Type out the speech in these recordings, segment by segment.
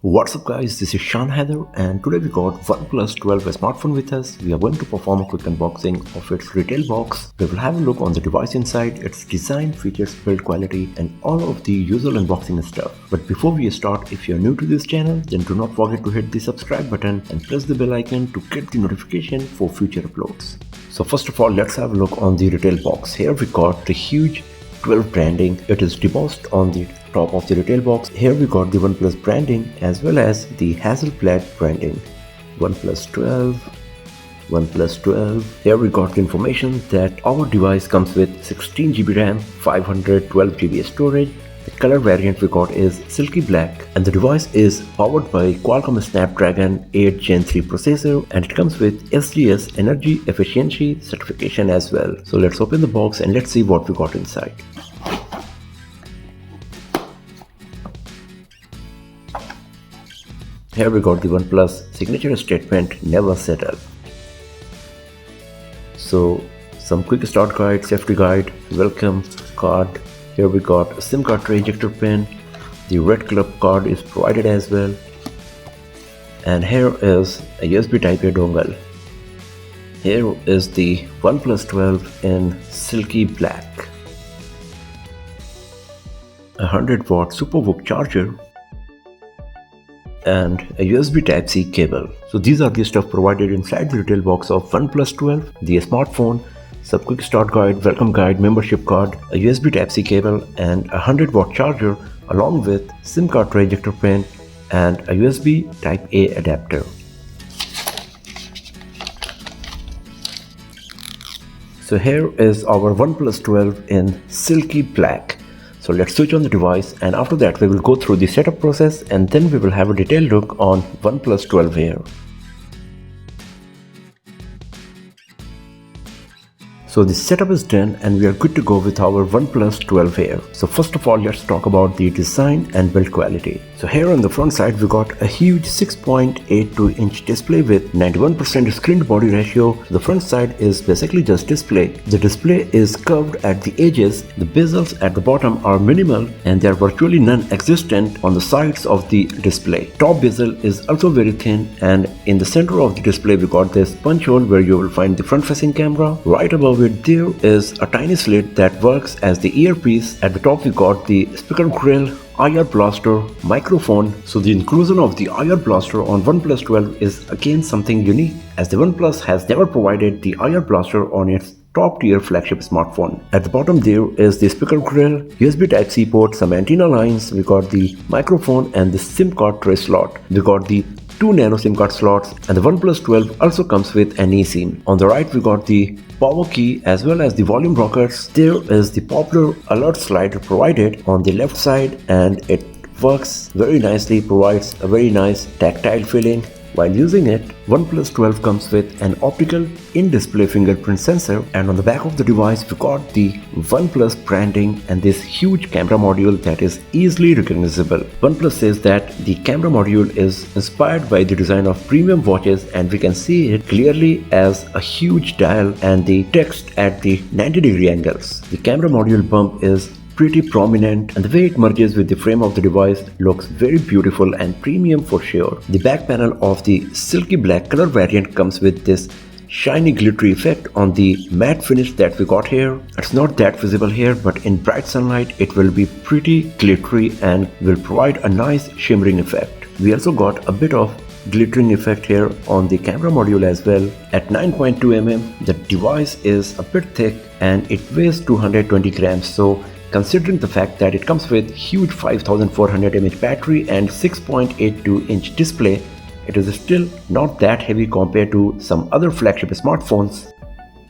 What's up guys, this is Shan Heather and today we got OnePlus 12 smartphone with us. We are going to perform a quick unboxing of its retail box. We will have a look on the device inside, its design, features, build quality and all of the usual unboxing stuff. But before we start, if you are new to this channel, then do not forget to hit the subscribe button and press the bell icon to get the notification for future uploads. So first of all, let's have a look on the retail box. Here we got the huge 12 branding. It is embossed on the top of the retail box. Here we got the OnePlus branding as well as the Hasselblad branding. OnePlus 12, OnePlus 12. Here we got the information that our device comes with 16GB RAM, 512GB storage. The color variant we got is Silky Black and the device is powered by Qualcomm Snapdragon 8 Gen 3 processor and it comes with SGS Energy Efficiency certification as well. So let's open the box and let's see what we got inside. Here we got the OnePlus signature statement, never settle. So some quick start guide, safety guide, welcome card. Here we got a SIM card tray ejector pin. The red color card is provided as well. And here is a USB Type-A dongle. Here is the OnePlus 12 in Silky Black. A 100-watt SuperVOOC charger and a USB Type-C cable. So these are the stuff provided inside the retail box of OnePlus 12, the smartphone, some quick start guide, welcome guide, membership card, a USB Type-C cable and a 100-watt charger along with SIM card tray ejector pin and a USB Type-A adapter. So here is our OnePlus 12 in Silky Black. So let's switch on the device and after that we will go through the setup process and then we will have a detailed look on OnePlus 12 here. So the setup is done and we are good to go with our OnePlus 12 here. So first of all, let's talk about the design and build quality. So here on the front side we got a huge 6.82 inch display with 91% screen to body ratio. The front side is basically just display. The display is curved at the edges. The bezels at the bottom are minimal and they are virtually non-existent on the sides of the display. Top bezel is also very thin and in the center of the display we got this punch hole where you will find the front facing camera. Right above it there is a tiny slit that works as the earpiece. At the top we got the speaker grill, IR blaster, microphone. So the inclusion of the IR blaster on OnePlus 12 is again something unique as the OnePlus has never provided the IR blaster on its top tier flagship smartphone. At the bottom there is the speaker grill, USB Type-C port, some antenna lines, we got the microphone and the SIM card tray slot. We got the 2 nano SIM card slots and the OnePlus 12 also comes with an eSIM. On the right we got the power key as well as the volume rockers. There is the popular alert slider provided on the left side and it works very nicely, provides a very nice tactile feeling. While using it, OnePlus 12 comes with an optical in-display fingerprint sensor and on the back of the device we got the OnePlus branding and this huge camera module that is easily recognizable. OnePlus says that the camera module is inspired by the design of premium watches and we can see it clearly as a huge dial and the text at the 90-degree angles. The camera module bump is pretty prominent and the way it merges with the frame of the device looks very beautiful and premium for sure. The back panel of the Silky Black color variant comes with this shiny glittery effect on the matte finish that we got here. It's not that visible here but in bright sunlight it will be pretty glittery and will provide a nice shimmering effect. We also got a bit of glittering effect here on the camera module as well. At 9.2 mm the device is a bit thick and it weighs 220 grams. So considering the fact that it comes with huge 5400 mAh battery and 6.82 inch display, it is still not that heavy compared to some other flagship smartphones.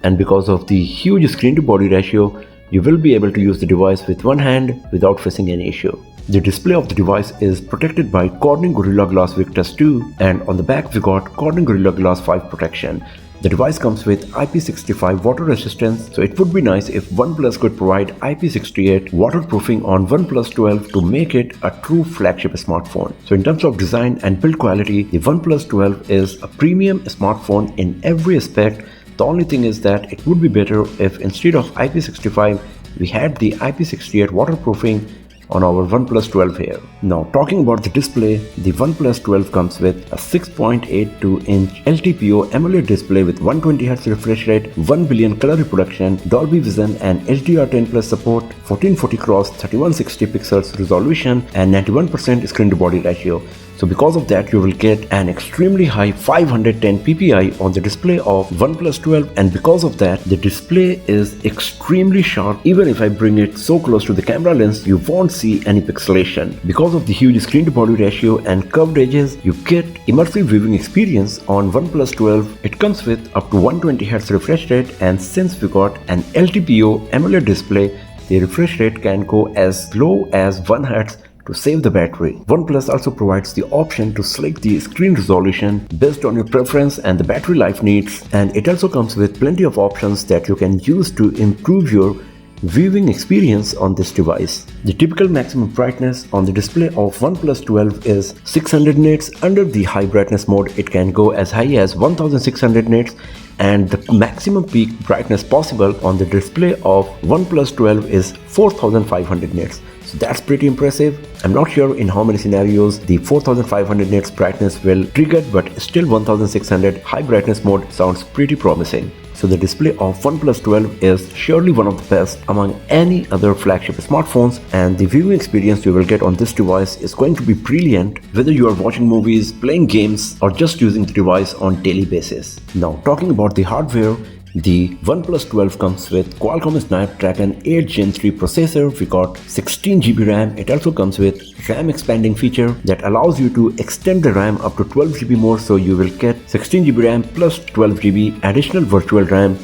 And because of the huge screen to body ratio, you will be able to use the device with one hand without facing any issue. The display of the device is protected by Corning Gorilla Glass Victus 2 and on the back we got Corning Gorilla Glass 5 protection. The device comes with IP65 water resistance, so it would be nice if OnePlus could provide IP68 waterproofing on OnePlus 12 to make it a true flagship smartphone. So in terms of design and build quality, the OnePlus 12 is a premium smartphone in every aspect. The only thing is that it would be better if instead of IP65 we had the IP68 waterproofing on our OnePlus 12 here. Now talking about the display, the OnePlus 12 comes with a 6.82-inch LTPO AMOLED display with 120Hz refresh rate, 1 billion color reproduction, Dolby Vision and HDR10 Plus support, 1440x3160 pixels resolution and 91% screen to body ratio. So because of that, you will get an extremely high 510 ppi on the display of OnePlus 12, and because of that, the display is extremely sharp. Even if I bring it so close to the camera lens, you won't see any pixelation. Because of the huge screen to body ratio and curved edges, you get immersive viewing experience on OnePlus 12. It comes with up to 120Hz refresh rate, and since we got an LTPO AMOLED display, the refresh rate can go as low as 1 Hz to save the battery. OnePlus also provides the option to select the screen resolution based on your preference and the battery life needs, and it also comes with plenty of options that you can use to improve your viewing experience on this device. The typical maximum brightness on the display of OnePlus 12 is 600 nits. Under the high brightness mode, it can go as high as 1600 nits, and the maximum peak brightness possible on the display of OnePlus 12 is 4500 nits. So that's pretty impressive. I'm not sure in how many scenarios the 4500 nits brightness will trigger, but still 1600 high brightness mode sounds pretty promising. So the display of OnePlus 12 is surely one of the best among any other flagship smartphones, and the viewing experience you will get on this device is going to be brilliant whether you are watching movies, playing games, or just using the device on daily basis. Now talking about the hardware, the OnePlus 12 comes with Qualcomm Snapdragon 8 Gen 3 processor. We got 16GB RAM. It also comes with RAM expanding feature that allows you to extend the RAM up to 12GB more, so you will get 16GB RAM plus 12GB additional virtual RAM.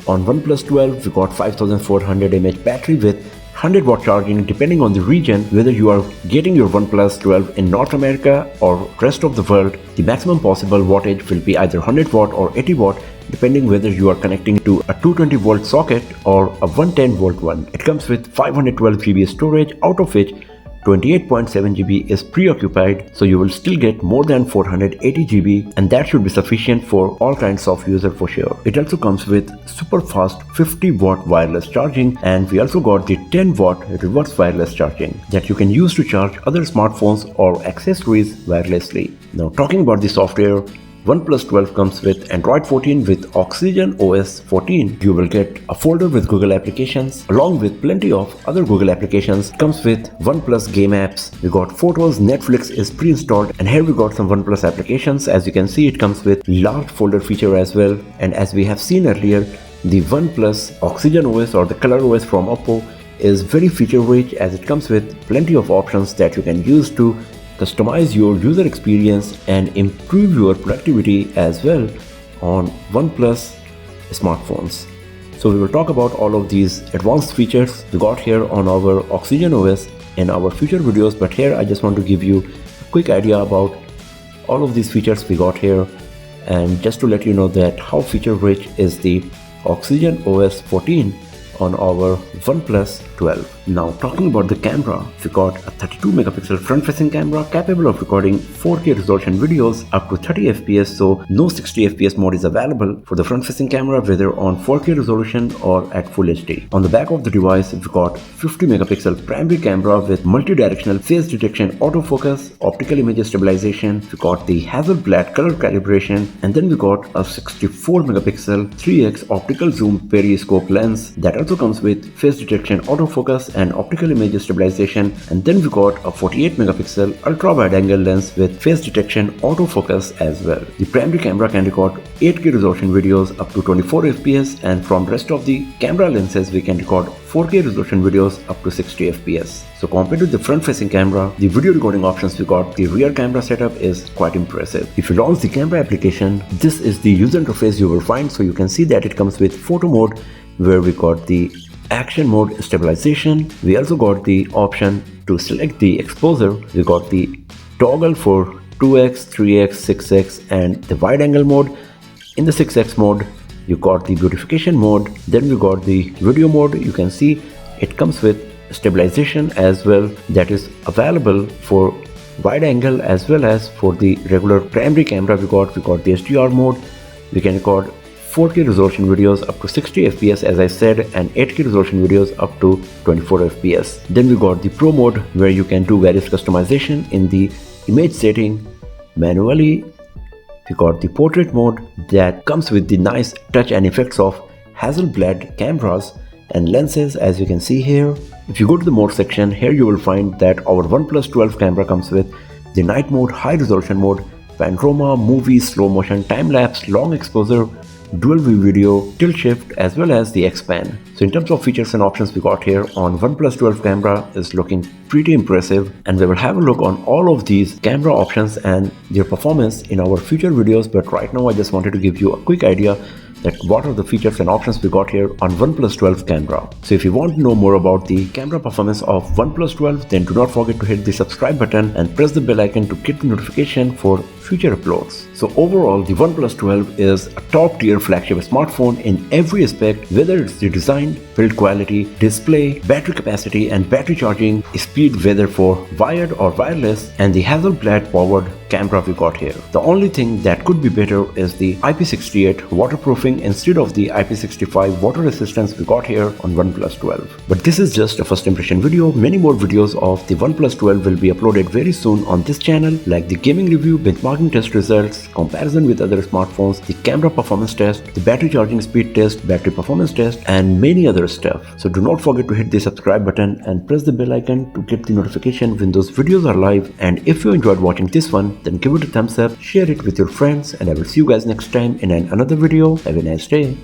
On OnePlus 12, we got 5400 mAh battery with 100 watt charging depending on the region, whether you are getting your OnePlus 12 in North America or rest of the world. The maximum possible wattage will be either 100 watt or 80 watt depending whether you are connecting to a 220 volt socket or a 110 volt one. It comes with 512GB storage, out of which 28.7GB is preoccupied, so you will still get more than 480GB, and that should be sufficient for all kinds of user for sure. It also comes with super fast 50 watt wireless charging, and we also got the 10 watt reverse wireless charging that you can use to charge other smartphones or accessories wirelessly. Now talking about the software, OnePlus 12 comes with Android 14 with Oxygen OS 14. You will get a folder with Google applications along with plenty of other Google applications. It comes with OnePlus game apps. We got photos, Netflix is pre-installed, and here we got some OnePlus applications. As you can see, it comes with large folder feature as well, and as we have seen earlier, the OnePlus Oxygen OS or the Color OS from Oppo is very feature rich, as it comes with plenty of options that you can use to customize your user experience and improve your productivity as well on OnePlus smartphones. So we will talk about all of these advanced features we got here on our Oxygen OS in our future videos, but here I just want to give you a quick idea about all of these features we got here, and just to let you know that how feature rich is the Oxygen OS 14 on our OnePlus 12. Now talking about the camera, we got a 32 megapixel front facing camera capable of recording 4K resolution videos up to 30 fps, so no 60 fps mode is available for the front facing camera whether on 4K resolution or at Full HD. On the back of the device, we got 50 megapixel primary camera with multi-directional face detection autofocus, optical image stabilization. We got the Hasselblad color calibration, and then we got a 64 megapixel 3x optical zoom periscope lens that also comes with face detection autofocus and optical image stabilization, and then we got a 48 megapixel ultra wide angle lens with face detection autofocus as well. The primary camera can record 8K resolution videos up to 24 fps, and from rest of the camera lenses we can record 4K resolution videos up to 60 fps. So compared to the front facing camera, the video recording options we got, the rear camera setup is quite impressive. If you launch the camera application, this is the user interface you will find. So you can see that it comes with photo mode, where we got the action mode stabilization. We also got the option to select the exposure. We got the toggle for 2x, 3x, 6x and the wide angle mode. In the 6x mode, you got the beautification mode. Then we got the video mode. You can see it comes with stabilization as well, that is available for wide angle as well as for the regular primary camera. We got the HDR mode. We can record 4K resolution videos up to 60 FPS as I said, and 8K resolution videos up to 24 FPS. Then we got the Pro mode where you can do various customization in the image setting manually. We got the portrait mode that comes with the nice touch and effects of Hasselblad cameras and lenses, as you can see here. If you go to the mode section, here you will find that our OnePlus 12 camera comes with the night mode, high resolution mode, panorama, movie, slow motion, time lapse, long exposure, dual view video, tilt shift, as well as the X-Pan. So in terms of features and options we got here on OnePlus 12 camera is looking pretty impressive, and we will have a look on all of these camera options and their performance in our future videos. But right now I just wanted to give you a quick idea that what are the features and options we got here on OnePlus 12 camera. So if you want to know more about the camera performance of OnePlus 12, then do not forget to hit the subscribe button and press the bell icon to get the notification for future uploads. So overall, the OnePlus 12 is a top tier flagship smartphone in every aspect, whether it's the design, build quality, display, battery capacity and battery charging speed, whether for wired or wireless, and the Hasselblad powered camera we got here. The only thing that could be better is the IP68 waterproofing instead of the IP65 water resistance we got here on OnePlus 12. But this is just a first impression video. Many more videos of the OnePlus 12 will be uploaded very soon on this channel, like the gaming review, benchmarking test results, comparison with other smartphones, the camera performance test, the battery charging speed test, battery performance test, and many other stuff. So do not forget to hit the subscribe button and press the bell icon to get the notification when those videos are live. And if you enjoyed watching this one, then give it a thumbs up, share it with your friends, and I will see you guys next time in another video. Have a nice day.